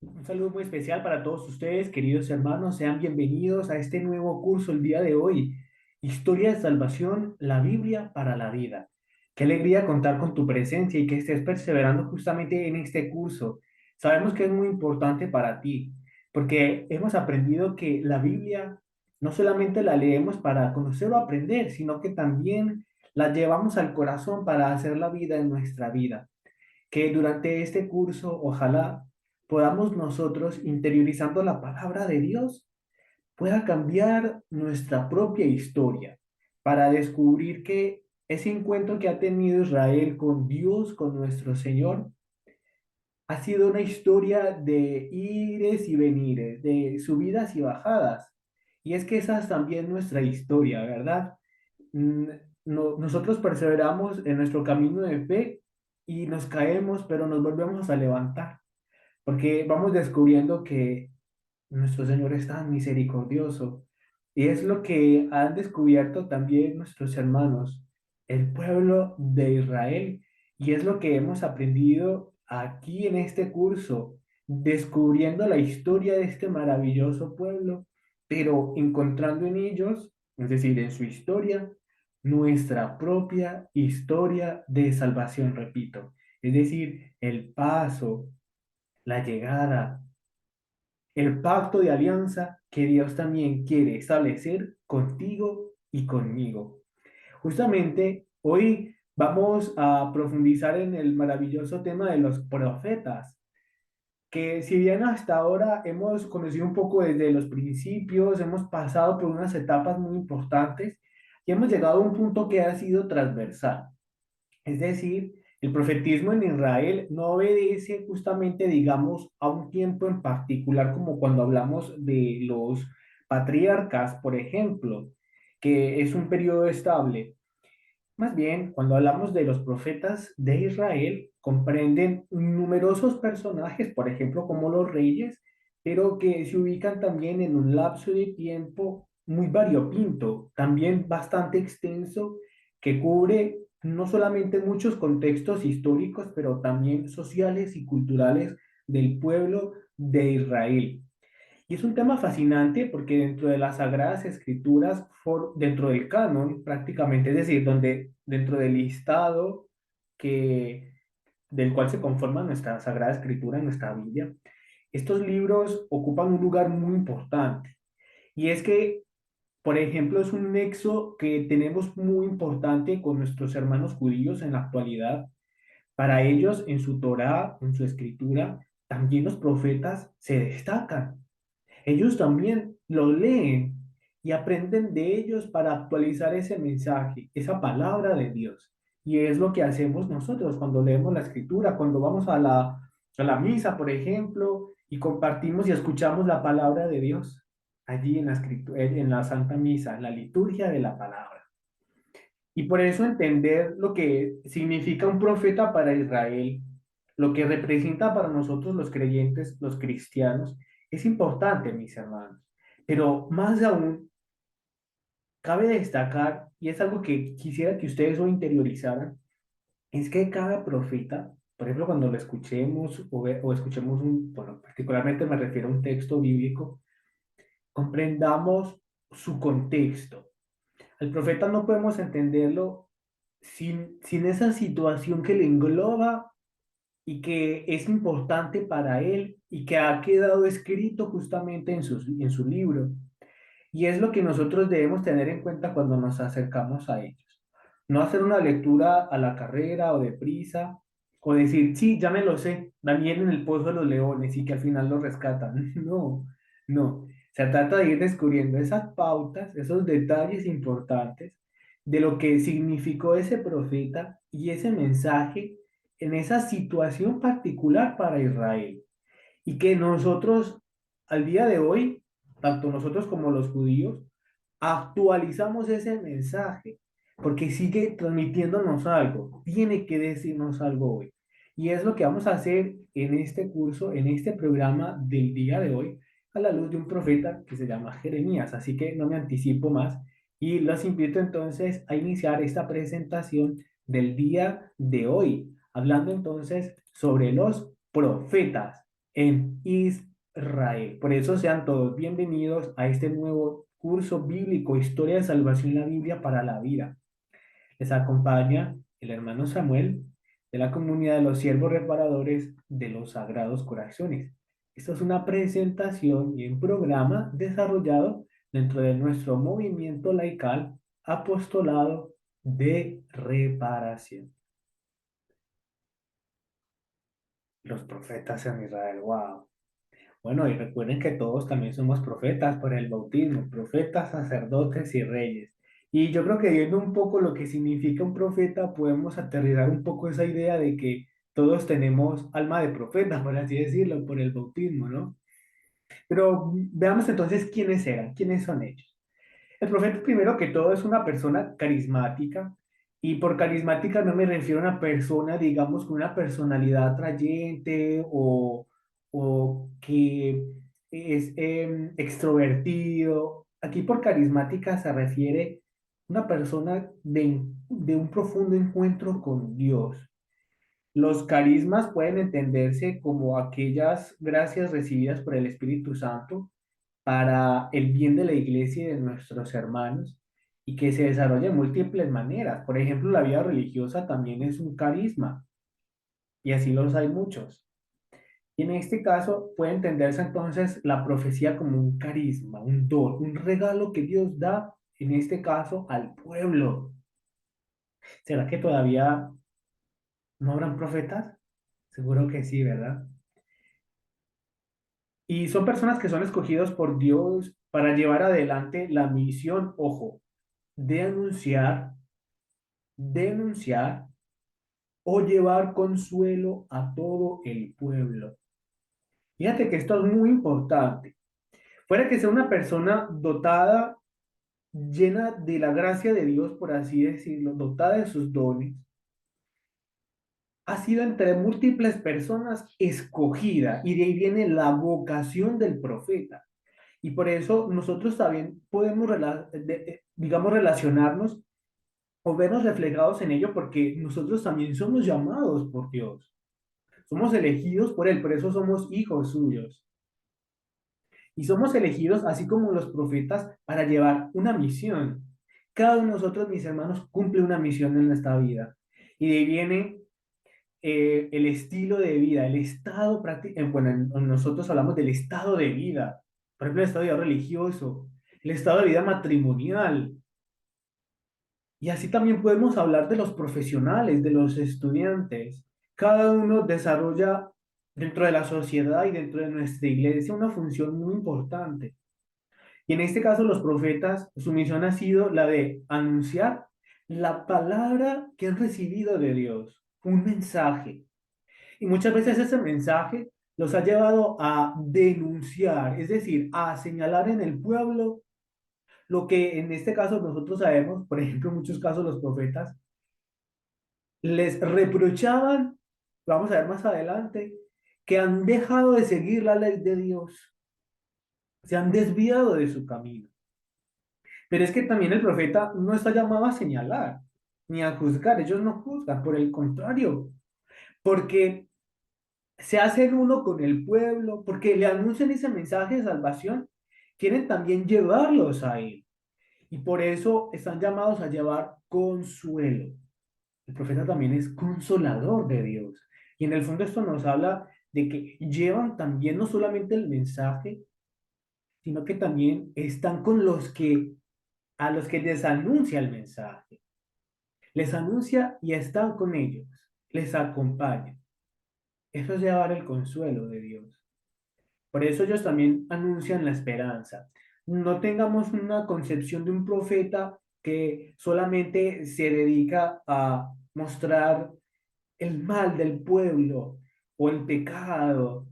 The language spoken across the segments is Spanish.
Un saludo muy especial para todos ustedes, queridos hermanos. Sean bienvenidos a este nuevo curso el día de hoy. Historia de salvación, la Biblia para la vida. Qué alegría contar con tu presencia y que estés perseverando justamente en este curso. Sabemos que es muy importante para ti, porque hemos aprendido que la Biblia no solamente la leemos para conocer o aprender, sino que también la llevamos al corazón para hacer la vida en nuestra vida, que durante este curso ojalá podamos nosotros, interiorizando la palabra de Dios, pueda cambiar nuestra propia historia para descubrir que ese encuentro que ha tenido Israel con Dios, con nuestro Señor, ha sido una historia de ires y venires, de subidas y bajadas. Y es que esa es también nuestra historia, ¿verdad? Mm, nosotros perseveramos en nuestro camino de fe y nos caemos, pero nos volvemos a levantar, porque vamos descubriendo que nuestro Señor es tan misericordioso. Y es lo que han descubierto también nuestros hermanos, el pueblo de Israel. Y es lo que hemos aprendido aquí en este curso, descubriendo la historia de este maravilloso pueblo, pero encontrando en ellos, es decir, en su historia, nuestra propia historia de salvación, repito. Es decir, el paso, la llegada, el pacto de alianza que Dios también quiere establecer contigo y conmigo. Justamente hoy vamos a profundizar en el maravilloso tema de los profetas, que si bien hasta ahora hemos conocido un poco desde los principios, hemos pasado por unas etapas muy importantes y hemos llegado a un punto que ha sido transversal. Es decir, el profetismo en Israel no obedece justamente, digamos, a un tiempo en particular, como cuando hablamos de los patriarcas, por ejemplo, que es un periodo estable. Más bien, cuando hablamos de los profetas de Israel, comprenden numerosos personajes, por ejemplo, como los reyes, pero que se ubican también en un lapso de tiempo muy variopinto, también bastante extenso, que cubre no solamente muchos contextos históricos, pero también sociales y culturales del pueblo de Israel. Y es un tema fascinante porque dentro de las Sagradas Escrituras, dentro del canon prácticamente, es decir, donde dentro del listado que, del cual se conforma nuestra Sagrada Escritura, nuestra Biblia, estos libros ocupan un lugar muy importante. Y es que, por ejemplo, es un nexo que tenemos muy importante con nuestros hermanos judíos en la actualidad. Para ellos, en su Torá, en su escritura, también los profetas se destacan. Ellos también lo leen y aprenden de ellos para actualizar ese mensaje, esa palabra de Dios. Y es lo que hacemos nosotros cuando leemos la escritura, cuando vamos a la misa, por ejemplo, y compartimos y escuchamos la palabra de Dios allí en la escritura, en la Santa Misa, la liturgia de la palabra. Y por eso entender lo que significa un profeta para Israel, lo que representa para nosotros los creyentes, los cristianos, es importante, mis hermanos. Pero más aún, cabe destacar, y es algo que quisiera que ustedes lo interiorizaran, es que cada profeta, por ejemplo, cuando lo escuchemos o escuchemos bueno, particularmente me refiero a un texto bíblico, comprendamos su contexto. El profeta no podemos entenderlo sin esa situación que le engloba y que es importante para él y que ha quedado escrito justamente en su libro. Y es lo que nosotros debemos tener en cuenta cuando nos acercamos a ellos. No hacer una lectura a la carrera o deprisa, o decir, sí, ya me lo sé, Daniel en el pozo de los leones y que al final lo rescatan. No, no. Se trata de ir descubriendo esas pautas, esos detalles importantes de lo que significó ese profeta y ese mensaje en esa situación particular para Israel. Y que nosotros, al día de hoy, tanto nosotros como los judíos, actualizamos ese mensaje, porque sigue transmitiéndonos algo, tiene que decirnos algo hoy. Y es lo que vamos a hacer en este curso, en este programa del día de hoy, a la luz de un profeta que se llama Jeremías. Así que no me anticipo más y los invito entonces a iniciar esta presentación del día de hoy, hablando entonces sobre los profetas. en Israel. Por eso sean todos bienvenidos a este nuevo curso bíblico, Historia de Salvación, la Biblia para la vida. Les acompaña el hermano Samuel de la comunidad de los siervos reparadores de los Sagrados Corazones. Esto es una presentación y un programa desarrollado dentro de nuestro movimiento laical Apostolado de Reparación. Los profetas en Israel, wow. Bueno, y recuerden que todos también somos profetas por el bautismo, profetas, sacerdotes y reyes. Y yo creo que viendo un poco lo que significa un profeta, podemos aterrizar un poco esa idea de que todos tenemos alma de profeta, por así decirlo, por el bautismo, ¿no? Pero veamos entonces quiénes eran, quiénes son ellos. El profeta, primero que todo, es una persona carismática, y por carismática no me refiero a una persona, digamos, con una personalidad atrayente o que es extrovertido. Aquí por carismática se refiere a una persona de un profundo encuentro con Dios. Los carismas pueden entenderse como aquellas gracias recibidas por el Espíritu Santo para el bien de la iglesia y de nuestros hermanos, y que se desarrolla de múltiples maneras. Por ejemplo, la vida religiosa también es un carisma, y así los hay muchos. Y en este caso puede entenderse entonces la profecía como un carisma, un don, un regalo que Dios da, en este caso, al pueblo. ¿Será que todavía no habrán profetas? Seguro que sí, ¿verdad? Y son personas que son escogidos por Dios para llevar adelante la misión, ojo, de anunciar, denunciar o llevar consuelo a todo el pueblo. Fíjate que esto es muy importante. Fuera que sea una persona dotada, llena de la gracia de Dios, por así decirlo, dotada de sus dones, ha sido entre múltiples personas escogida, y de ahí viene la vocación del profeta. Y por eso nosotros también podemos, digamos, relacionarnos o vernos reflejados en ello, porque nosotros también somos llamados por Dios. Somos elegidos por Él, por eso somos hijos suyos. Y somos elegidos, así como los profetas, para llevar una misión. Cada uno de nosotros, mis hermanos, cumple una misión en esta vida. Y de ahí viene el estilo de vida, el estado práctico. Bueno, nosotros hablamos del estado de vida. Por ejemplo, el estado de vida religioso, el estado de vida matrimonial. Y así también podemos hablar de los profesionales, de los estudiantes. Cada uno desarrolla dentro de la sociedad y dentro de nuestra iglesia una función muy importante. Y en este caso, los profetas, su misión ha sido la de anunciar la palabra que han recibido de Dios, un mensaje. Y muchas veces ese mensaje los ha llevado a denunciar, es decir, a señalar en el pueblo lo que en este caso nosotros sabemos. Por ejemplo, en muchos casos los profetas les reprochaban, vamos a ver más adelante, que han dejado de seguir la ley de Dios, se han desviado de su camino. Pero es que también el profeta no está llamado a señalar ni a juzgar, ellos no juzgan, por el contrario, porque se hacen uno con el pueblo, porque le anuncian ese mensaje de salvación, quieren también llevarlos a él. Y por eso están llamados a llevar consuelo. El profeta también es consolador de Dios. Y en el fondo esto nos habla de que llevan también no solamente el mensaje, sino que también están con los que, a los que les anuncia el mensaje. Les anuncia y están con ellos, les acompaña. Eso es llevar el consuelo de Dios. Por eso ellos también anuncian la esperanza. No tengamos una concepción de un profeta que solamente se dedica a mostrar el mal del pueblo o el pecado.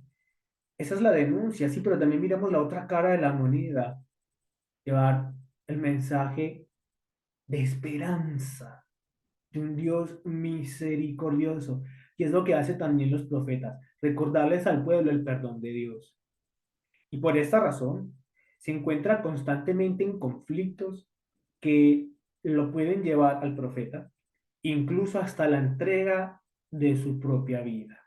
Esa es la denuncia, sí, pero también miramos la otra cara de la moneda, llevar el mensaje de esperanza, de un Dios misericordioso. Y es lo que hacen también los profetas, recordarles al pueblo el perdón de Dios. Y por esta razón, se encuentra constantemente en conflictos que lo pueden llevar al profeta, incluso hasta la entrega de su propia vida.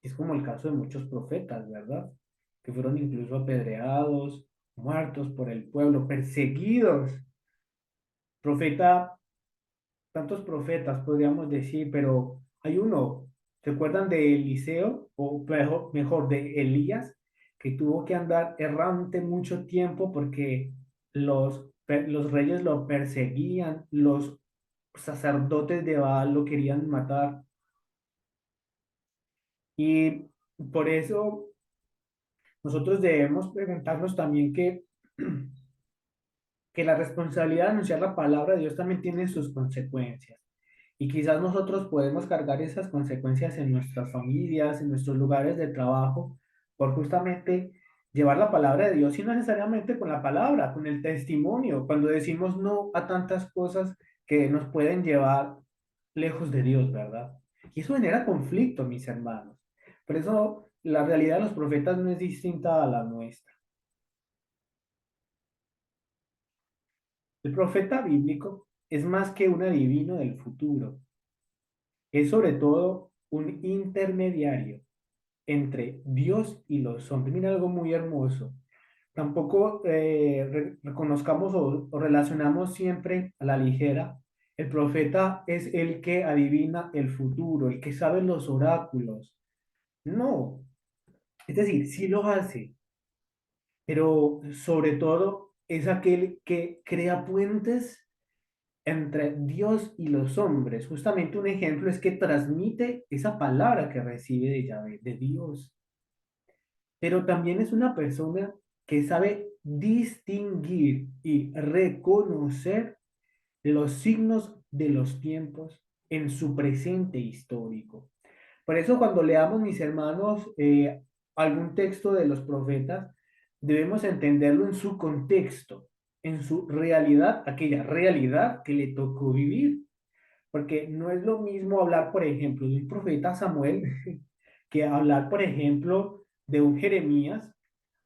Es como el caso de muchos profetas, ¿verdad? Que fueron incluso apedreados, muertos por el pueblo, perseguidos. Profeta, tantos profetas podríamos decir, pero hay uno, ¿se acuerdan de Eliseo? O mejor, de Elías, que tuvo que andar errante mucho tiempo porque los reyes lo perseguían, los sacerdotes de Baal lo querían matar. Y por eso nosotros debemos preguntarnos también que la responsabilidad de anunciar la palabra de Dios también tiene sus consecuencias. Y quizás nosotros podemos cargar esas consecuencias en nuestras familias, en nuestros lugares de trabajo, por justamente llevar la palabra de Dios y no necesariamente con la palabra, con el testimonio, cuando decimos no a tantas cosas que nos pueden llevar lejos de Dios, ¿verdad? Y eso genera conflicto, mis hermanos. Por eso la realidad de los profetas no es distinta a la nuestra. El profeta bíblico es más que un adivino del futuro, es sobre todo un intermediario entre Dios y los hombres. Mira algo muy hermoso. Tampoco reconozcamos o relacionamos siempre a la ligera. El profeta es el que adivina el futuro, el que sabe los oráculos. No, es decir, sí lo hace, pero sobre todo es aquel que crea puentes entre Dios y los hombres. Justamente un ejemplo es que transmite esa palabra que recibe de Yahvé, de Dios. Pero también es una persona que sabe distinguir y reconocer los signos de los tiempos en su presente histórico. Por eso cuando leamos, mis hermanos, algún texto de los profetas, debemos entenderlo en su contexto, en su realidad, aquella realidad que le tocó vivir. Porque no es lo mismo hablar, por ejemplo, de un profeta Samuel que hablar, por ejemplo, de un Jeremías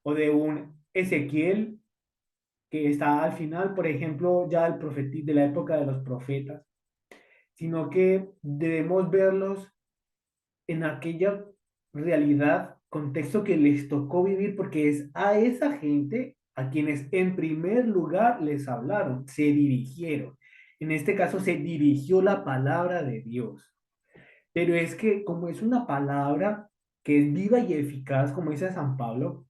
o de un Ezequiel que está al final, por ejemplo, ya de la época de los profetas, sino que debemos verlos en aquella realidad, contexto que les tocó vivir, porque es a esa gente a quienes en primer lugar les hablaron, se dirigieron. En este caso se dirigió la palabra de Dios. Pero es que como es una palabra que es viva y eficaz, como dice San Pablo,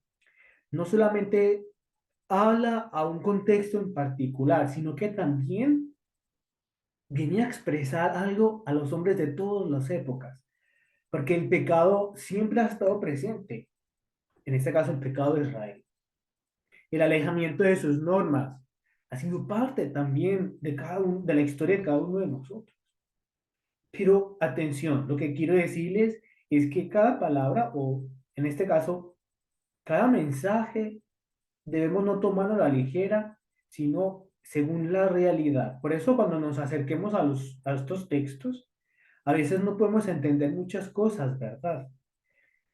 no solamente habla a un contexto en particular, sino que también viene a expresar algo a los hombres de todas las épocas, porque el pecado siempre ha estado presente, en este caso el pecado de Israel. El alejamiento de sus normas ha sido parte también de la historia de cada uno de nosotros. Pero atención, lo que quiero decirles es que cada palabra, o en este caso, cada mensaje, debemos no tomarlo a la ligera, sino según la realidad. Por eso cuando nos acerquemos a estos textos, a veces no podemos entender muchas cosas, ¿verdad?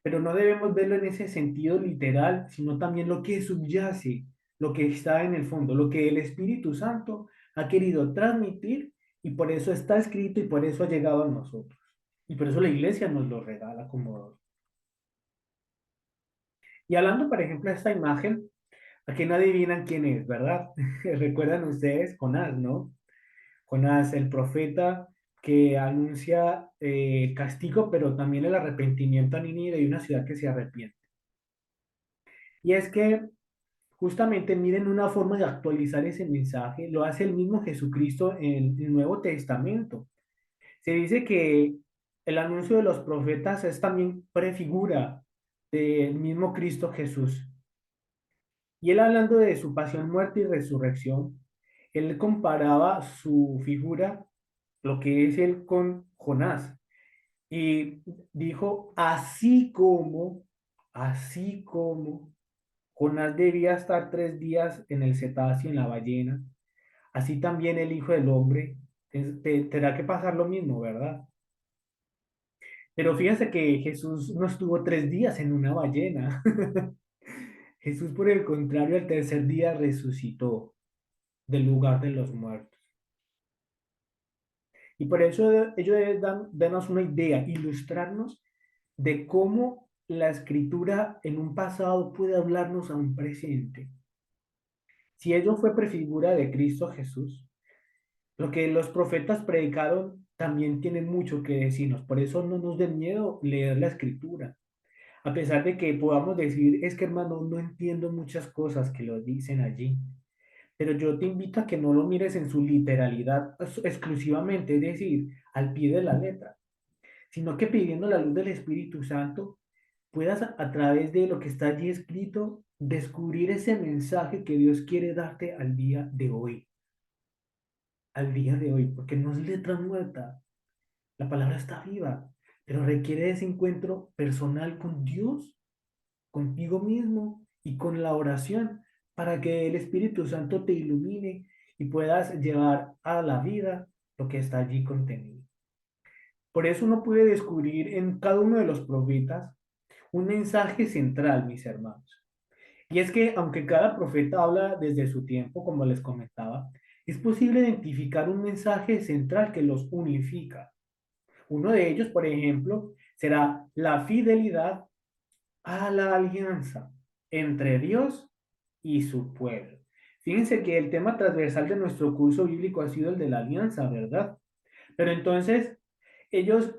Pero no debemos verlo en ese sentido literal, sino también lo que subyace, lo que está en el fondo, lo que el Espíritu Santo ha querido transmitir y por eso está escrito y por eso ha llegado a nosotros. Y por eso la iglesia nos lo regala como don. Y hablando, por ejemplo, de esta imagen, aquí no adivinan quién es, ¿verdad? Recuerdan ustedes Jonás, ¿no? Jonás, el profeta que anuncia castigo, pero también el arrepentimiento a Nínive y una ciudad que se arrepiente. Y es que justamente miren una forma de actualizar ese mensaje, lo hace el mismo Jesucristo en el Nuevo Testamento. Se dice que el anuncio de los profetas es también prefigura del mismo Cristo Jesús. Y él hablando de su pasión, muerte y resurrección, él comparaba su figura, lo que es él con Jonás, y dijo, así como Jonás debía estar 3 días en el cetáceo, en la ballena, así también el Hijo del Hombre tendrá que pasar lo mismo, ¿verdad? Pero fíjense que Jesús no estuvo 3 días en una ballena. Jesús, por el contrario, al tercer día resucitó del lugar de los muertos. Y por eso ellos deben darnos una idea, ilustrarnos de cómo la escritura en un pasado puede hablarnos a un presente. Si ello fue prefigura de Cristo Jesús, lo que los profetas predicaron también tiene mucho que decirnos. Por eso no nos dé miedo leer la escritura. A pesar de que podamos decir, es que hermano, no entiendo muchas cosas que lo dicen allí. Pero yo te invito a que no lo mires en su literalidad exclusivamente, es decir, al pie de la letra, sino que pidiendo la luz del Espíritu Santo, puedas a través de lo que está allí escrito, descubrir ese mensaje que Dios quiere darte al día de hoy, porque no es letra muerta, la palabra está viva, pero requiere ese encuentro personal con Dios, contigo mismo y con la oración, para que el Espíritu Santo te ilumine y puedas llevar a la vida lo que está allí contenido. Por eso uno puede descubrir en cada uno de los profetas un mensaje central, mis hermanos. Y es que aunque cada profeta habla desde su tiempo, como les comentaba, es posible identificar un mensaje central que los unifica. Uno de ellos, por ejemplo, será la fidelidad a la alianza entre Dios y su pueblo. Fíjense que el tema transversal de nuestro curso bíblico ha sido el de la alianza, ¿verdad? Pero entonces, ellos,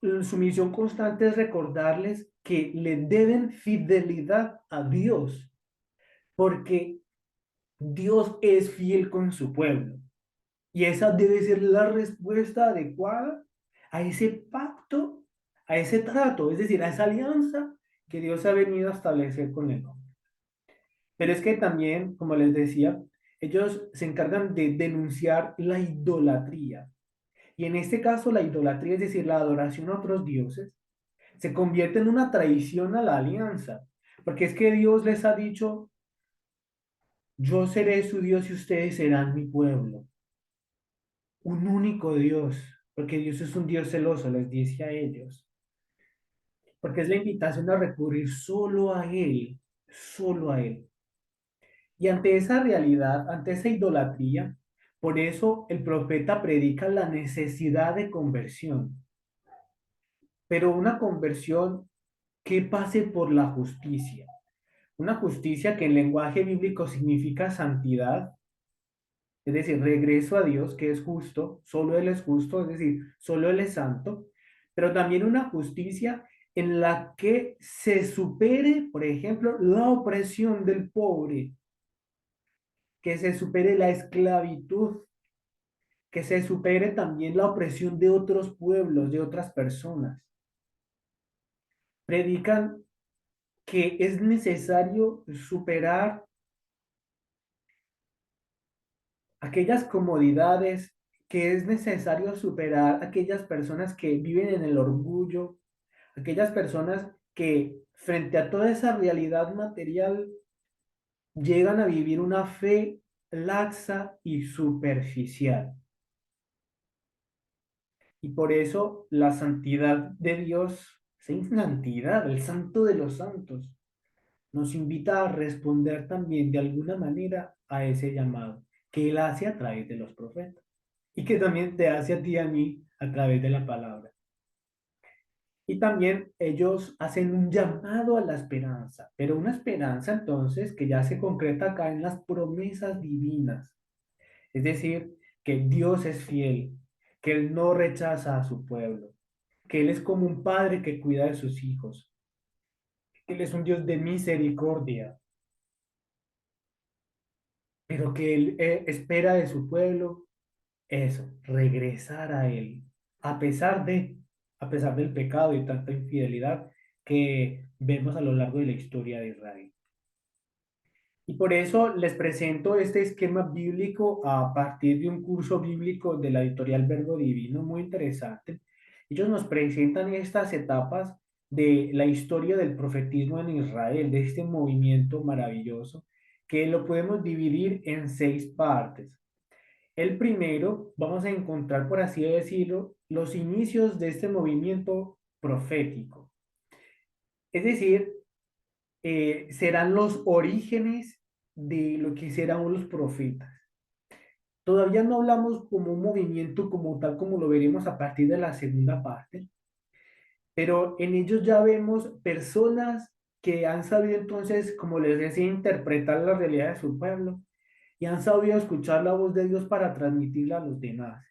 su misión constante es recordarles que le deben fidelidad a Dios, porque Dios es fiel con su pueblo. Y esa debe ser la respuesta adecuada a ese pacto, a ese trato, es decir, a esa alianza que Dios ha venido a establecer con el hombre. Pero es que también, como les decía, ellos se encargan de denunciar la idolatría. Y en este caso, la idolatría, es decir, la adoración a otros dioses, se convierte en una traición a la alianza. Porque es que Dios les ha dicho, yo seré su Dios y ustedes serán mi pueblo. Un único Dios, porque Dios es un Dios celoso, les dice a ellos. Porque es la invitación a recurrir solo a Él, solo a Él. Y ante esa realidad, ante esa idolatría, por eso el profeta predica la necesidad de conversión, pero una conversión que pase por la justicia. Una justicia que en lenguaje bíblico significa santidad, es decir, regreso a Dios, que es justo, solo Él es justo, es decir, solo Él es santo, pero también una justicia en la que se supere, por ejemplo, la opresión del pobre, que se supere la esclavitud, que se supere también la opresión de otros pueblos, de otras personas. Predican que es necesario superar aquellas comodidades, que es necesario superar aquellas personas que viven en el orgullo, aquellas personas que frente a toda esa realidad material llegan a vivir una fe laxa y superficial. Y por eso la santidad de Dios, esa santidad, el santo de los santos, nos invita a responder también de alguna manera a ese llamado que Él hace a través de los profetas y que también te hace a ti y a mí a través de la palabra. Y también ellos hacen un llamado a la esperanza, pero una esperanza entonces que ya se concreta acá en las promesas divinas. Es decir, que Dios es fiel, que Él no rechaza a su pueblo, que Él es como un padre que cuida de sus hijos, que Él es un Dios de misericordia, pero que Él espera de su pueblo eso, regresar a Él, a pesar de, a pesar del pecado y tanta infidelidad que vemos a lo largo de la historia de Israel. Y por eso les presento este esquema bíblico a partir de un curso bíblico de la editorial Verbo Divino muy interesante. Ellos nos presentan estas etapas de la historia del profetismo en Israel, de este movimiento maravilloso, que lo podemos dividir en 6 partes. El primero, vamos a encontrar, por así decirlo, los inicios de este movimiento profético. Es decir, serán los orígenes de lo que serán los profetas. Todavía no hablamos como un movimiento como tal, como lo veremos a partir de la segunda parte, pero en ellos ya vemos personas que han sabido entonces, como les decía, interpretar la realidad de su pueblo y han sabido escuchar la voz de Dios para transmitirla a los demás.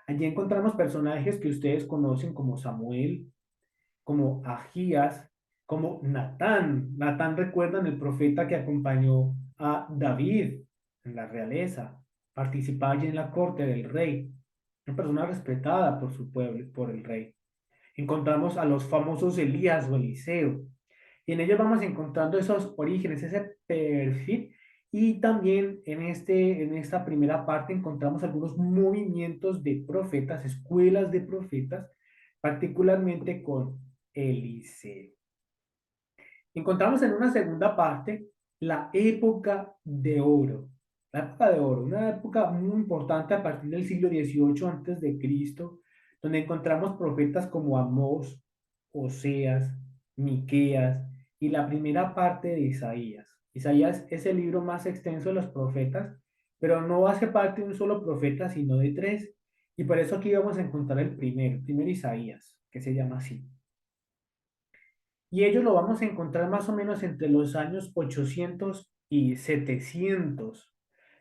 Allí encontramos personajes que ustedes conocen como Samuel, como Agías, como Natán. Natán, recuerdan el profeta que acompañó a David en la realeza, participaba allí en la corte del rey, una persona respetada por su pueblo, por el rey. Encontramos a los famosos Elías o Eliseo, y en ellos vamos encontrando esos orígenes, ese perfil, y también en esta primera parte encontramos algunos movimientos de profetas, escuelas de profetas, particularmente con Eliseo. Encontramos en una segunda parte la época de oro. La época de oro, una época muy importante a partir del siglo XVIII antes de Cristo, donde encontramos profetas como Amós, Oseas, Miqueas y la primera parte de Isaías. Isaías es el libro más extenso de los profetas, pero no hace parte de un solo profeta, sino de tres. Y por eso aquí vamos a encontrar el primer Isaías, que se llama así. Y ello lo vamos a encontrar más o menos entre los años 800 y 700,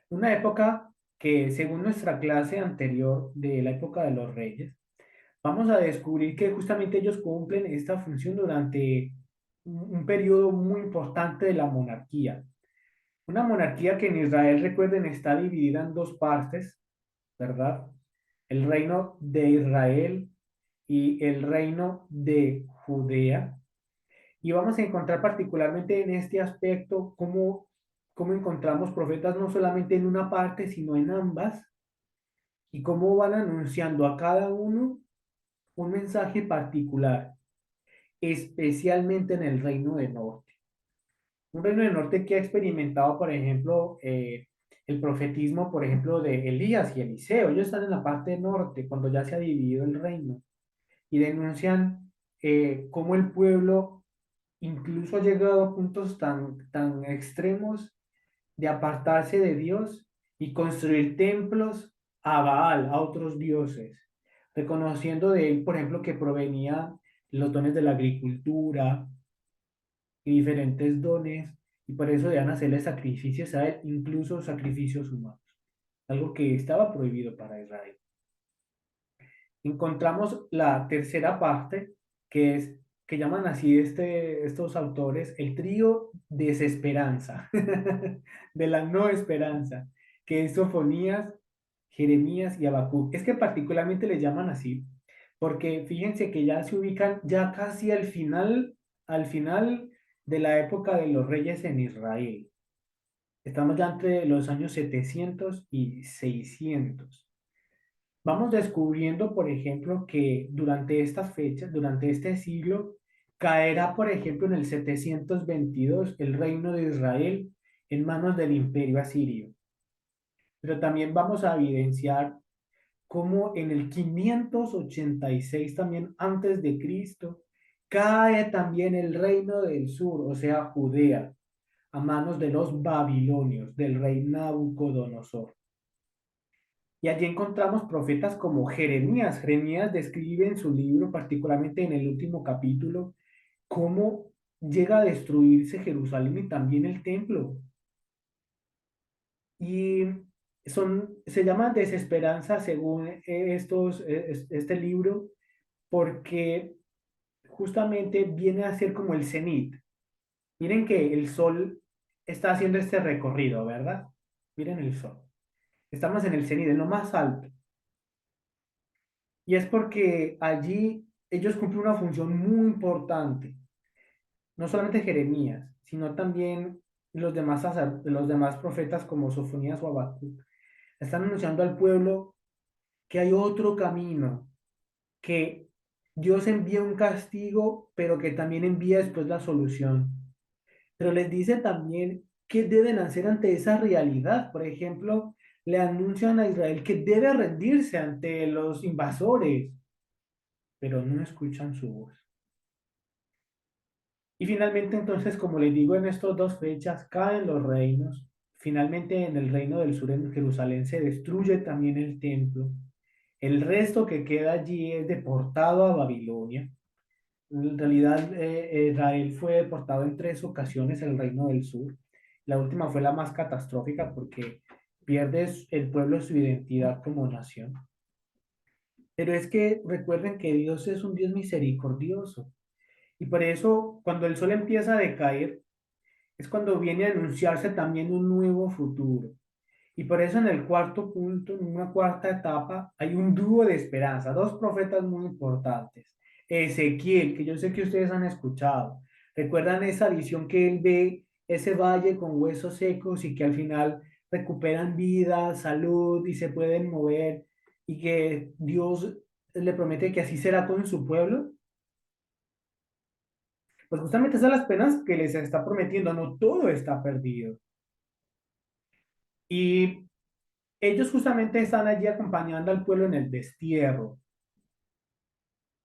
una época que según nuestra clase anterior de la época de los reyes, vamos a descubrir que justamente ellos cumplen esta función durante un periodo muy importante de la monarquía. Una monarquía que en Israel, recuerden, está dividida en dos partes, ¿verdad? El reino de Israel y el reino de Judea. Y vamos a encontrar particularmente en este aspecto cómo encontramos profetas no solamente en una parte, sino en ambas, y cómo van anunciando a cada uno un mensaje particular, especialmente en el Reino del Norte. Un Reino del Norte que ha experimentado, por ejemplo, el profetismo, por ejemplo, de Elías y Eliseo. Ellos están en la parte norte, cuando ya se ha dividido el reino, y denuncian cómo el pueblo incluso ha llegado a puntos tan extremos de apartarse de Dios y construir templos a Baal, a otros dioses, reconociendo de él, por ejemplo, que provenía los dones de la agricultura y diferentes dones, y por eso debían hacerle sacrificios a él, incluso sacrificios humanos, algo que estaba prohibido para Israel. Encontramos la tercera parte, que llaman así estos autores, el trío desesperanza, de la no esperanza, que es Sofonías, Jeremías y Habacuc. Es que particularmente le llaman así, porque fíjense que ya se ubican ya casi al final de la época de los reyes en Israel. Estamos ya entre los años 700 y 600. Vamos descubriendo, por ejemplo, que durante estas fechas, durante este siglo, caerá, por ejemplo, en el 722 el reino de Israel en manos del imperio asirio. Pero también vamos a evidenciar cómo en el 586 también antes de Cristo cae también el reino del sur, o sea, Judea, a manos de los babilonios, del rey Nabucodonosor. Y allí encontramos profetas como Jeremías. Jeremías describe en su libro, particularmente en el último capítulo, cómo llega a destruirse Jerusalén y también el templo. Y se llama desesperanza según este libro, porque justamente viene a ser como el cenit. Miren que el sol está haciendo este recorrido, ¿verdad? Miren el sol. Estamos en el cenit, en lo más alto. Y es porque allí ellos cumplen una función muy importante. No solamente Jeremías, sino también los demás profetas como Sofonías o Habacuc. Están anunciando al pueblo que hay otro camino, que Dios envía un castigo, pero que también envía después la solución. Pero les dice también qué deben hacer ante esa realidad. Por ejemplo, le anuncian a Israel que debe rendirse ante los invasores, pero no escuchan su voz. Y finalmente, entonces, como les digo, en estas dos fechas caen los reinos. Finalmente, en el reino del sur, en Jerusalén, se destruye también el templo. El resto que queda allí es deportado a Babilonia. En realidad, Israel fue deportado en tres ocasiones el Reino del Sur. La última fue la más catastrófica porque pierde el pueblo su identidad como nación. Pero es que recuerden que Dios es un Dios misericordioso. Y por eso, cuando el sol empieza a decaer, es cuando viene a anunciarse también un nuevo futuro. Y por eso en el cuarto punto, en una cuarta etapa, hay un dúo de esperanza, dos profetas muy importantes. Ezequiel, que yo sé que ustedes han escuchado. ¿Recuerdan esa visión que él ve, ese valle con huesos secos y que al final recuperan vida, salud y se pueden mover y que Dios le promete que así será con su pueblo? Pues justamente esas son las penas que les está prometiendo, no todo está perdido. Y ellos justamente están allí acompañando al pueblo en el destierro,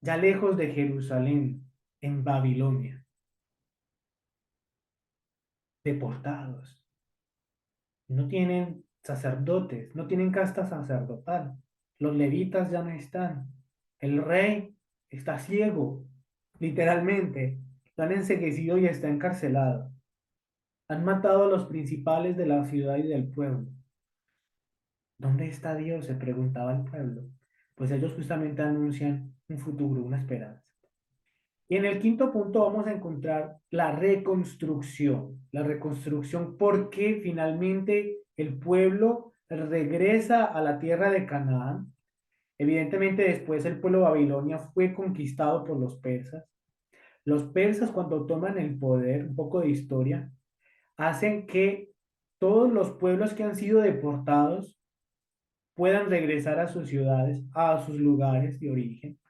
ya lejos de Jerusalén, en Babilonia, deportados. No tienen sacerdotes, no tienen casta sacerdotal. Los levitas ya no están. El rey está ciego, literalmente. Lo han enceguecido y está encarcelado. Han matado a los principales de la ciudad y del pueblo. ¿Dónde está Dios?, se preguntaba el pueblo. Pues ellos justamente anuncian un futuro, una esperanza. Y en el quinto punto vamos a encontrar la reconstrucción. La reconstrucción porque finalmente el pueblo regresa a la tierra de Canaán. Evidentemente después el pueblo de Babilonia fue conquistado por los persas. Los persas cuando toman el poder, un poco de historia, hacen que todos los pueblos que han sido deportados puedan regresar a sus ciudades, a sus lugares de origen,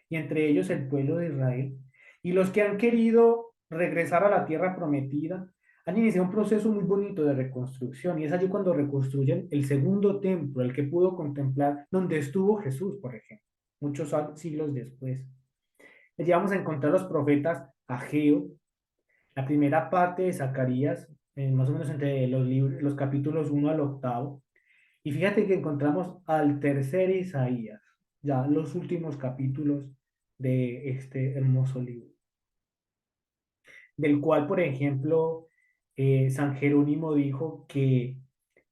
y entre ellos el pueblo de Israel. Y los que han querido regresar a la tierra prometida han iniciado un proceso muy bonito de reconstrucción, y es allí cuando reconstruyen el segundo templo, el que pudo contemplar donde estuvo Jesús, por ejemplo, muchos siglos después. Allí vamos a encontrar los profetas Ageo, la primera parte de Zacarías, más o menos entre los capítulos 1 al 8, y fíjate que encontramos al tercer Isaías, ya los últimos capítulos de este hermoso libro, del cual, por ejemplo, San Jerónimo dijo que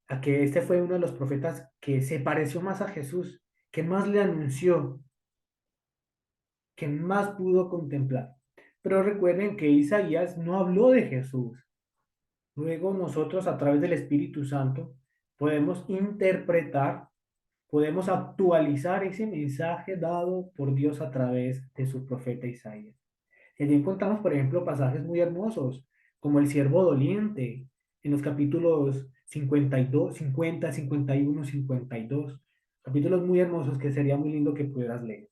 este fue uno de los profetas que se pareció más a Jesús, que más le anunció, que más pudo contemplar. Pero recuerden que Isaías no habló de Jesús. Luego nosotros a través del Espíritu Santo podemos interpretar, podemos actualizar ese mensaje dado por Dios a través de su profeta Isaías. Y allí encontramos, por ejemplo, pasajes muy hermosos, como el siervo doliente, en los capítulos 52, 50, 51, 52. Capítulos muy hermosos que sería muy lindo que pudieras leer.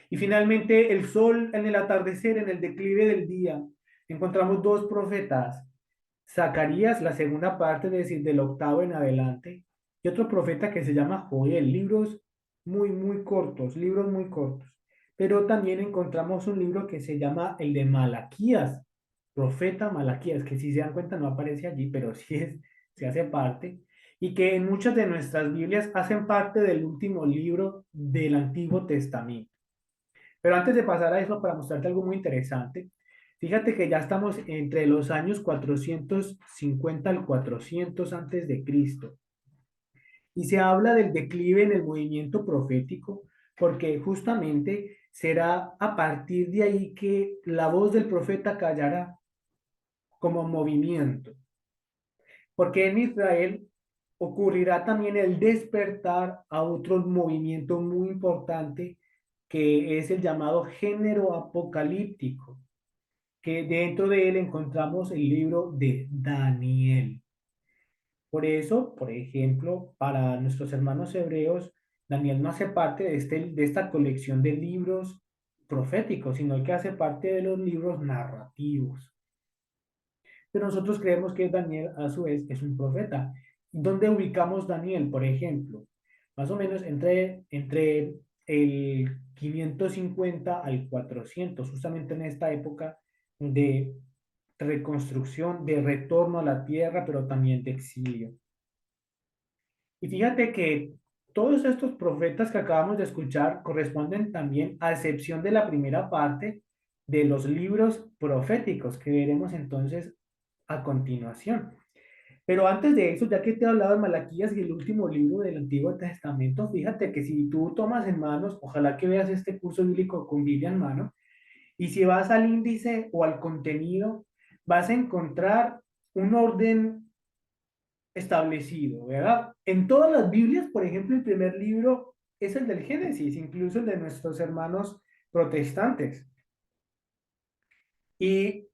Y finalmente, el sol en el atardecer, en el declive del día, encontramos dos profetas, Zacarías, la segunda parte, es decir, del octavo en adelante, y otro profeta que se llama Joel, libros muy cortos. Pero también encontramos un libro que se llama el de Malaquías, profeta Malaquías, que si se dan cuenta no aparece allí, pero sí se hace parte, y que en muchas de nuestras Biblias hacen parte del último libro del Antiguo Testamento. Pero antes de pasar a eso, para mostrarte algo muy interesante, fíjate que ya estamos entre los años 450 al 400 antes de Cristo. Y se habla del declive en el movimiento profético, porque justamente será a partir de ahí que la voz del profeta callará como movimiento. Porque en Israel ocurrirá también el despertar a otro movimiento muy importante que es el llamado género apocalíptico, que dentro de él encontramos el libro de Daniel. Por eso, por ejemplo, para nuestros hermanos hebreos, Daniel no hace parte de esta colección de libros proféticos, sino que hace parte de los libros narrativos. Pero nosotros creemos que Daniel, a su vez, es un profeta. ¿Dónde ubicamos Daniel, por ejemplo? Más o menos entre el 550 al 400, justamente en esta época de reconstrucción, de retorno a la tierra, pero también de exilio. Y fíjate que todos estos profetas que acabamos de escuchar corresponden también, a excepción de la primera parte, de los libros proféticos que veremos entonces a continuación. Pero antes de eso, ya que te he hablado de Malaquías y el último libro del Antiguo Testamento, fíjate que si tú tomas en manos, ojalá que veas este curso bíblico con Biblia en mano, y si vas al índice o al contenido, vas a encontrar un orden establecido, ¿verdad? En todas las Biblias, por ejemplo, el primer libro es el del Génesis, incluso el de nuestros hermanos protestantes. Y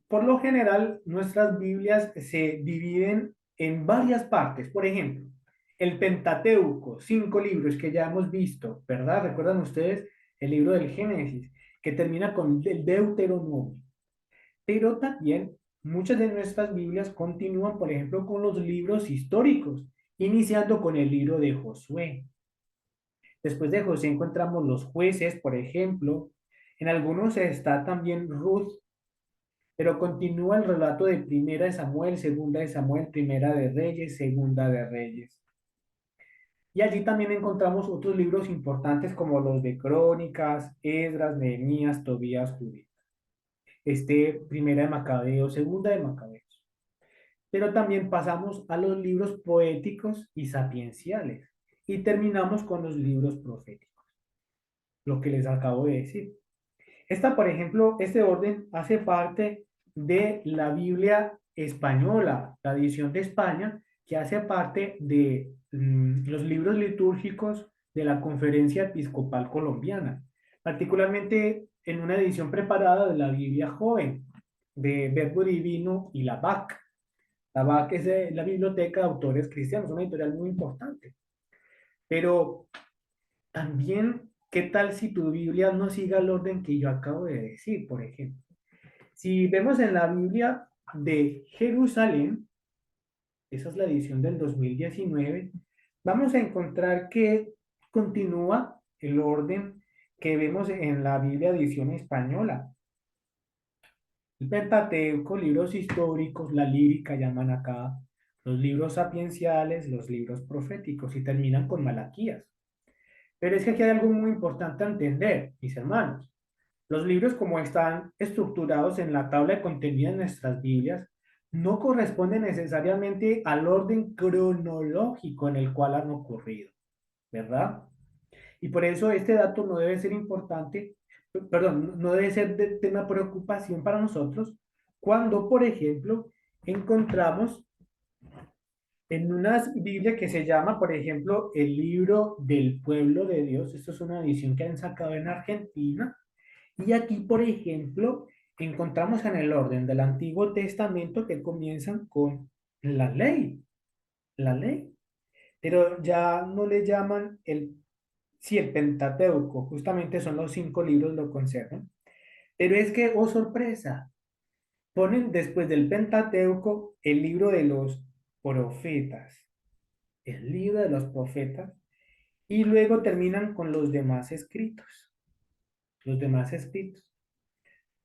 por lo general, nuestras Biblias se dividen en varias partes. Por ejemplo, el Pentateuco, 5 libros que ya hemos visto, ¿verdad? ¿Recuerdan ustedes el libro del Génesis, que termina con el Deuteronomio? Pero también muchas de nuestras Biblias continúan, por ejemplo, con los libros históricos, iniciando con el libro de Josué. Después de José encontramos los jueces, por ejemplo. En algunos está también Ruth, pero continúa el relato de Primera de Samuel, Segunda de Samuel, Primera de Reyes, Segunda de Reyes. Y allí también encontramos otros libros importantes como los de Crónicas, Esdras, Nehemías, Tobías, Judith. Primera de Macabeos, Segunda de Macabeos. Pero también pasamos a los libros poéticos y sapienciales. Y terminamos con los libros proféticos, lo que les acabo de decir. Por ejemplo, este orden hace parte de la Biblia española, la edición de España, que hace parte de los libros litúrgicos de la Conferencia Episcopal Colombiana, particularmente en una edición preparada de la Biblia Joven, de Verbo Divino y la BAC. La BAC es la Biblioteca de Autores Cristianos, una editorial muy importante. Pero también, ¿qué tal si tu Biblia no siga el orden que yo acabo de decir, por ejemplo? Si vemos en la Biblia de Jerusalén, esa es la edición del 2019, vamos a encontrar que continúa el orden que vemos en la Biblia edición española. El Pentateuco, libros históricos, la lírica llaman acá, los libros sapienciales, los libros proféticos y terminan con Malaquías. Pero es que aquí hay algo muy importante a entender, mis hermanos. Los libros, como están estructurados en la tabla de contenido de nuestras Biblias, no corresponden necesariamente al orden cronológico en el cual han ocurrido, ¿verdad? Y por eso este dato no debe ser importante, perdón, no debe ser de tema de preocupación para nosotros cuando, por ejemplo, encontramos en una Biblia que se llama, por ejemplo, el libro del pueblo de Dios. Esto es una edición que han sacado en Argentina. Y aquí, por ejemplo, encontramos en el orden del Antiguo Testamento que comienzan con la ley, la ley. Pero ya no le llaman sí, el Pentateuco, justamente son los 5 libros, lo conservan. Pero es que, oh sorpresa, ponen después del Pentateuco el libro de los profetas, el libro de los profetas, y luego terminan con los demás escritos, los demás escritos.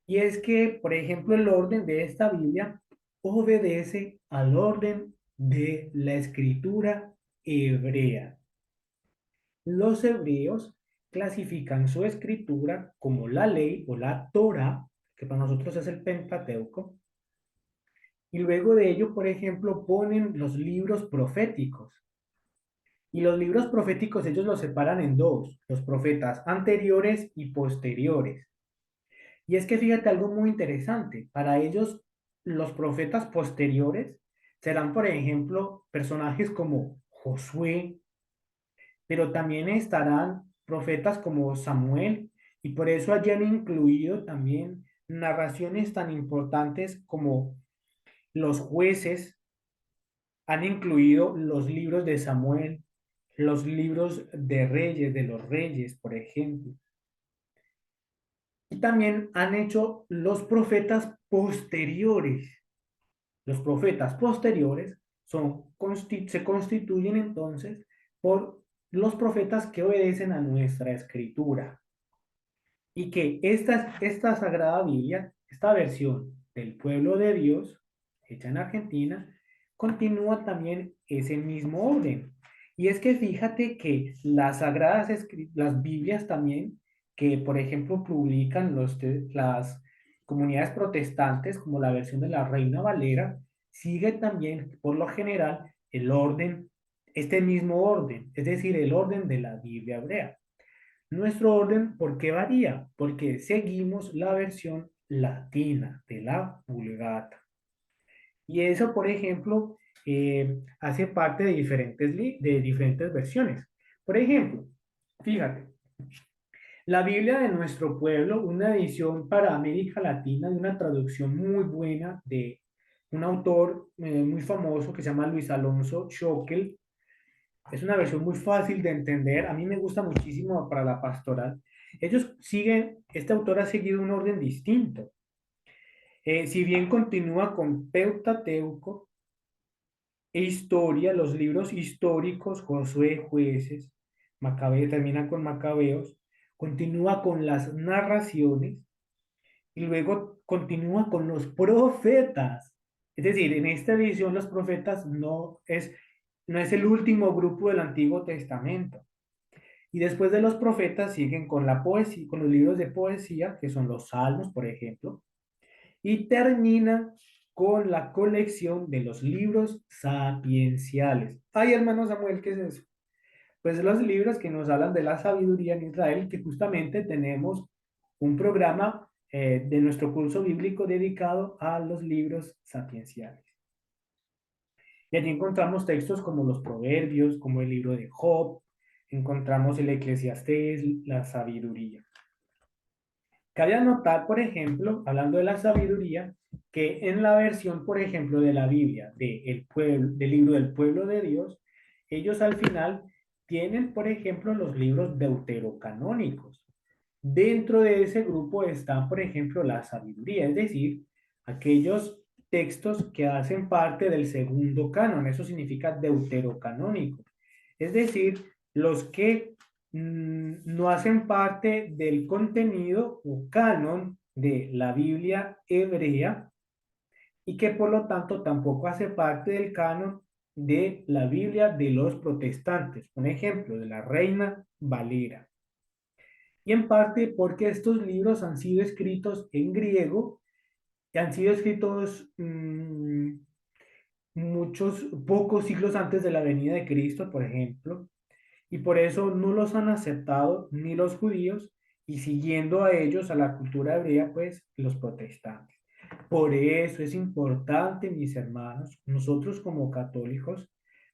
Y es que, por ejemplo, el orden de esta Biblia obedece al orden de la escritura hebrea. Los hebreos clasifican su escritura como la ley o la Torah, que para nosotros es el Pentateuco, y luego de ello, por ejemplo, ponen los libros proféticos. Y los libros proféticos ellos los separan en dos, los profetas anteriores y posteriores. Y es que fíjate algo muy interesante, para ellos los profetas posteriores serán, por ejemplo, personajes como Josué, pero también estarán profetas como Samuel, y por eso allí han incluido también narraciones tan importantes como los jueces, han incluido los libros de Samuel, los libros de reyes, de los reyes, por ejemplo. Y también han hecho los profetas posteriores. Los profetas posteriores se constituyen entonces por los profetas que obedecen a nuestra escritura. Y que esta Sagrada Biblia, esta versión del pueblo de Dios, hecha en Argentina, continúa también ese mismo orden. Y es que fíjate que las Biblias también que, por ejemplo, publican las comunidades protestantes, como la versión de la Reina Valera, sigue también, por lo general, el orden, este mismo orden, es decir, el orden de la Biblia hebrea. Nuestro orden, ¿por qué varía? Porque seguimos la versión latina de la Vulgata. Y eso, por ejemplo, hace parte de de diferentes versiones. Por ejemplo, fíjate, la Biblia de nuestro pueblo, una edición para América Latina de una traducción muy buena de un autor muy famoso que se llama Luis Alonso Schockel. Es una versión muy fácil de entender. A mí me gusta muchísimo para la pastoral. Este autor ha seguido un orden distinto. Si bien continúa con Pentateuco e historia, los libros históricos, Josué, Jueces, Macabeo, termina con Macabeos, continúa con las narraciones y luego continúa con los profetas. Es decir, en esta edición los profetas no es el último grupo del Antiguo Testamento. Y después de los profetas siguen con la poesía, con los libros de poesía, que son los salmos, por ejemplo, y termina con la colección de los libros sapienciales. Ay, hermano Samuel, ¿qué es eso? Pues los libros que nos hablan de la sabiduría en Israel, que justamente tenemos un programa de nuestro curso bíblico dedicado a los libros sapienciales. Y allí encontramos textos como los Proverbios, como el libro de Job, encontramos el Eclesiastés, la sabiduría. Cabe anotar, por ejemplo, hablando de la sabiduría, que en la versión, por ejemplo, de la Biblia, del libro del pueblo de Dios, ellos al final tienen, por ejemplo, los libros deuterocanónicos. Dentro de ese grupo está, por ejemplo, la sabiduría, es decir, aquellos textos que hacen parte del segundo canon, eso significa deuterocanónico, es decir, los que no hacen parte del contenido o canon de la Biblia hebrea y que por lo tanto tampoco hace parte del canon de la Biblia de los protestantes. Un ejemplo, de la Reina Valera. Y en parte porque estos libros han sido escritos en griego y han sido escritos pocos siglos antes de la venida de Cristo, por ejemplo, y por eso no los han aceptado ni los judíos y siguiendo a ellos, a la cultura hebrea, pues los protestantes. Por eso es importante, mis hermanos, nosotros como católicos,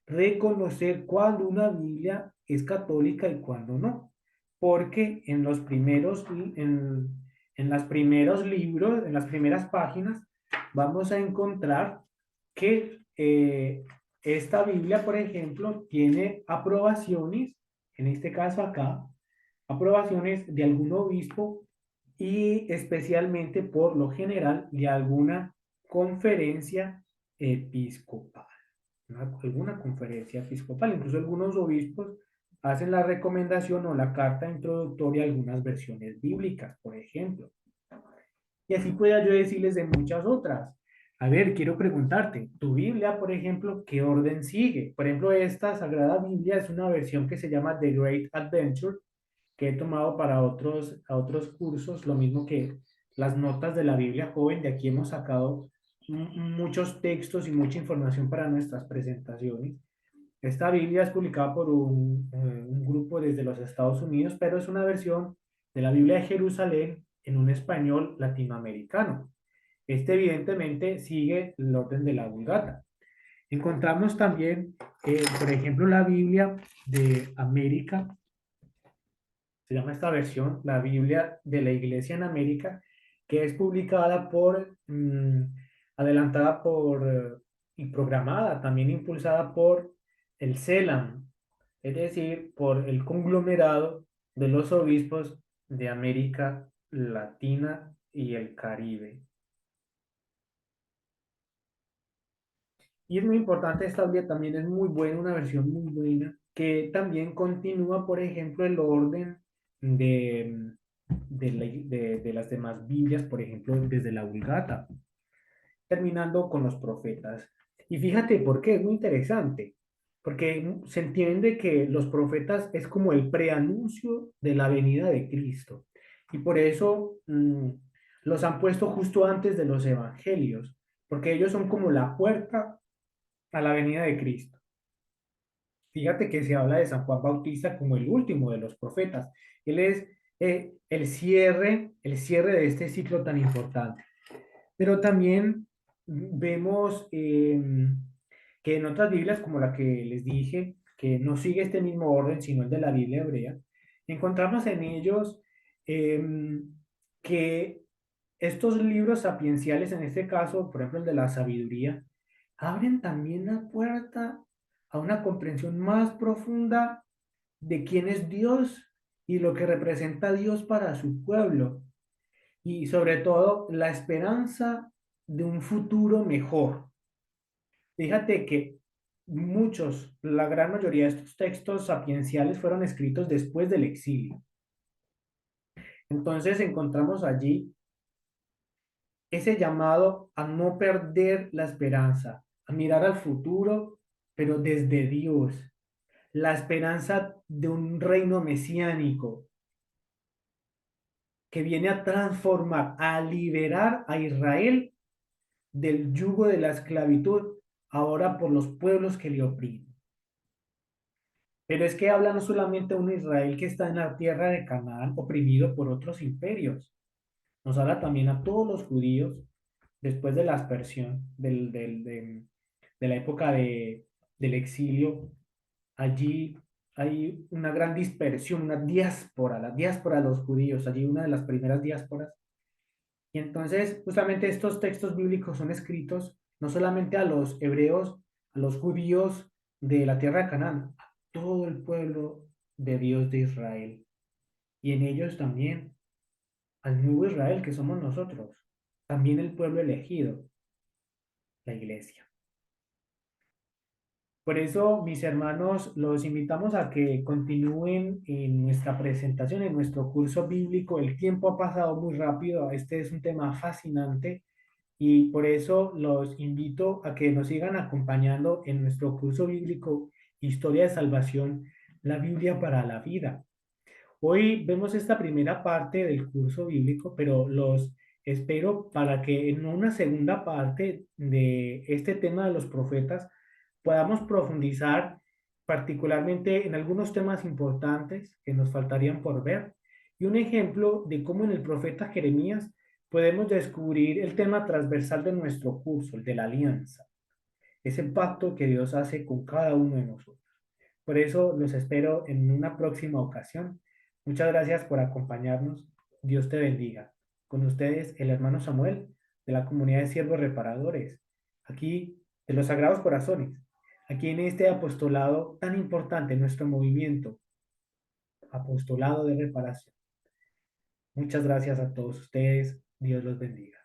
reconocer cuando una Biblia es católica y cuando no. Porque en los primeros libros, en las primeras páginas, vamos a encontrar que esta Biblia, por ejemplo, tiene aprobaciones, en este caso acá, aprobaciones de algún obispo y especialmente por lo general de alguna conferencia episcopal, alguna conferencia episcopal, incluso algunos obispos hacen la recomendación o la carta introductoria a algunas versiones bíblicas, por ejemplo. Y así pueda yo decirles de muchas otras. A ver, quiero preguntarte, tu Biblia, por ejemplo, ¿qué orden sigue? Por ejemplo, esta Sagrada Biblia es una versión que se llama The Great Adventure, que he tomado para a otros cursos, lo mismo que las notas de la Biblia joven. De aquí hemos sacado muchos textos y mucha información para nuestras presentaciones. Esta Biblia es publicada por un grupo desde los Estados Unidos, pero es una versión de la Biblia de Jerusalén en un español latinoamericano. Este evidentemente sigue el orden de la Vulgata. Encontramos también, por ejemplo, la Biblia de América, se llama esta versión, la Biblia de la Iglesia en América, que es publicada adelantada y programada, también impulsada por el CELAM, es decir, por el conglomerado de los obispos de América Latina y el Caribe. Y es muy importante, esta Biblia también es muy buena, una versión muy buena, que también continúa, por ejemplo, el orden de, de las demás Biblias, por ejemplo, desde la Vulgata, terminando con los profetas. Y fíjate por qué, es muy interesante, porque se entiende que los profetas es como el preanuncio de la venida de Cristo. y por eso los han puesto justo antes de los evangelios, porque ellos son como la puerta a la venida de Cristo. Fíjate que se habla de San Juan Bautista como el último de los profetas. Él es el cierre de este ciclo tan importante. Pero también vemos que en otras Biblias, como la que les dije, que no sigue este mismo orden, sino el de la Biblia hebrea, encontramos en ellos que estos libros sapienciales, en este caso, por ejemplo, el de la sabiduría, abren también la puerta a una comprensión más profunda de quién es Dios y lo que representa Dios para su pueblo y sobre todo la esperanza de un futuro mejor. Fíjate que la gran mayoría de estos textos sapienciales fueron escritos después del exilio. Entonces encontramos allí ese llamado a no perder la esperanza, a mirar al futuro, pero desde Dios, la esperanza de un reino mesiánico que viene a transformar, a liberar a Israel del yugo de la esclavitud ahora por los pueblos que le oprimen. Pero es que habla no solamente de un Israel que está en la tierra de Canaán oprimido por otros imperios, nos habla también a todos los judíos después de la aspersión, de la época del exilio. Allí hay una gran dispersión, una diáspora, la diáspora de los judíos, allí una de las primeras diásporas. Y entonces, justamente estos textos bíblicos son escritos no solamente a los hebreos, a los judíos de la tierra de Canaán, a todo el pueblo de Dios de Israel. Y en ellos también al nuevo Israel que somos nosotros, también el pueblo elegido, la iglesia. Por eso, mis hermanos, los invitamos a que continúen en nuestra presentación, en nuestro curso bíblico. El tiempo ha pasado muy rápido, este es un tema fascinante y por eso los invito a que nos sigan acompañando en nuestro curso bíblico Historia de Salvación, la Biblia para la vida. Hoy vemos esta primera parte del curso bíblico, pero los espero para que en una segunda parte de este tema de los profetas podamos profundizar particularmente en algunos temas importantes que nos faltarían por ver y un ejemplo de cómo en el profeta Jeremías podemos descubrir el tema transversal de nuestro curso, el de la alianza, ese pacto que Dios hace con cada uno de nosotros. Por eso los espero en una próxima ocasión. Muchas gracias por acompañarnos. Dios te bendiga. Con ustedes, el hermano Samuel, de la comunidad de siervos reparadores, aquí de los Sagrados Corazones, aquí en este apostolado tan importante, nuestro movimiento, apostolado de reparación. Muchas gracias a todos ustedes. Dios los bendiga.